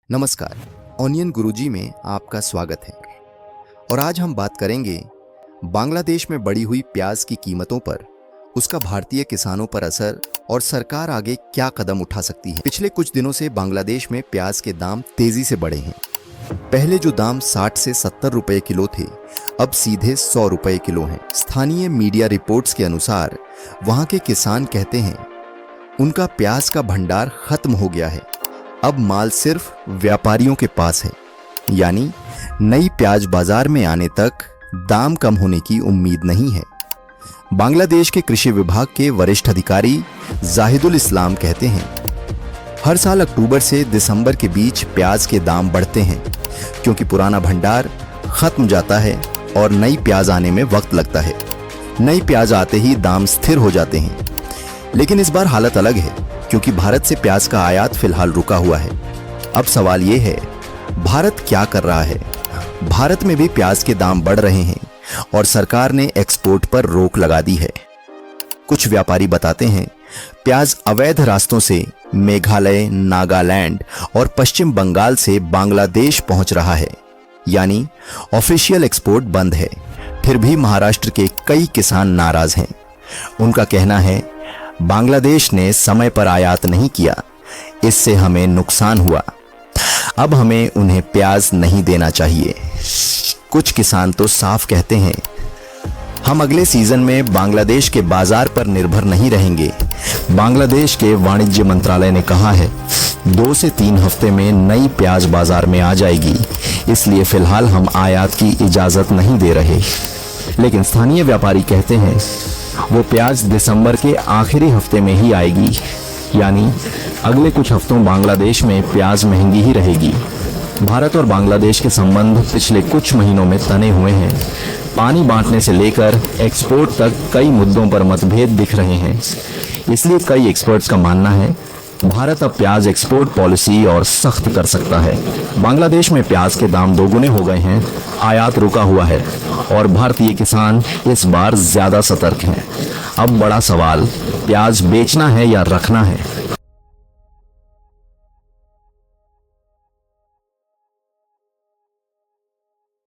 नमस्कार, ऑनियन गुरुजी में आपका स्वागत है। और आज हम बात करेंगे बांग्लादेश में बढ़ी हुई प्याज की कीमतों पर, उसका भारतीय किसानों पर असर और सरकार आगे क्या कदम उठा सकती है। पिछले कुछ दिनों से बांग्लादेश में प्याज के दाम तेजी से बढ़े हैं। पहले जो दाम 60 से 70 रुपए किलो थे, अब सीधे 100 रुपए किलो हैं। स्थानीय मीडिया रिपोर्ट्स के अनुसार वहां के किसान कहते हैं उनका प्याज का भंडार खत्म हो गया है, अब माल सिर्फ व्यापारियों के पास है। यानी नई प्याज बाजार में आने तक दाम कम होने की उम्मीद नहीं है। बांग्लादेश के कृषि विभाग के वरिष्ठ अधिकारी जाहिदुल इस्लाम कहते हैं हर साल अक्टूबर से दिसंबर के बीच प्याज के दाम बढ़ते हैं, क्योंकि पुराना भंडार खत्म जाता है और नई प्याज आने में वक्त लगता है। नई प्याज आते ही दाम स्थिर हो जाते हैं। लेकिन इस बार हालत अलग है, क्योंकि भारत से प्याज का आयात फिलहाल रुका हुआ है। अब सवाल ये है, भारत क्या कर रहा है? भारत में भी प्याज के दाम बढ़ रहे हैं और सरकार ने एक्सपोर्ट पर रोक लगा दी है। कुछ व्यापारी बताते हैं प्याज अवैध रास्तों से मेघालय, नागालैंड और पश्चिम बंगाल से बांग्लादेश पहुंच रहा है। यानी ऑफिशियल एक्सपोर्ट बंद है। फिर भी महाराष्ट्र के कई किसान नाराज हैं। उनका कहना है बांग्लादेश ने समय पर आयात नहीं किया, इससे हमें नुकसान हुआ। अब हमें उन्हें प्याज नहीं देना चाहिए। कुछ किसान तो साफ कहते हैं हम अगले सीजन में बांग्लादेश के बाजार पर निर्भर नहीं रहेंगे। बांग्लादेश के वाणिज्य मंत्रालय ने कहा है 2 से 3 हफ्ते में नई प्याज बाजार में आ जाएगी, इसलिए फिलहाल हम आयात की इजाजत नहीं दे रहे। लेकिन स्थानीय व्यापारी कहते हैं वो प्याज दिसंबर के आखिरी हफ्ते में ही आएगी। यानी अगले कुछ हफ्तों बांग्लादेश में प्याज महंगी ही रहेगी। भारत और बांग्लादेश के संबंध पिछले कुछ महीनों में तने हुए हैं। पानी बांटने से लेकर एक्सपोर्ट तक कई मुद्दों पर मतभेद दिख रहे हैं। इसलिए कई एक्सपर्ट्स का मानना है भारत अब प्याज एक्सपोर्ट पॉलिसी और सख्त कर सकता है। बांग्लादेश में प्याज के दाम दोगुने हो गए हैं, आयात रुका हुआ है और भारतीय किसान इस बार ज्यादा सतर्क हैं। अब बड़ा सवाल प्याज बेचना है या रखना है।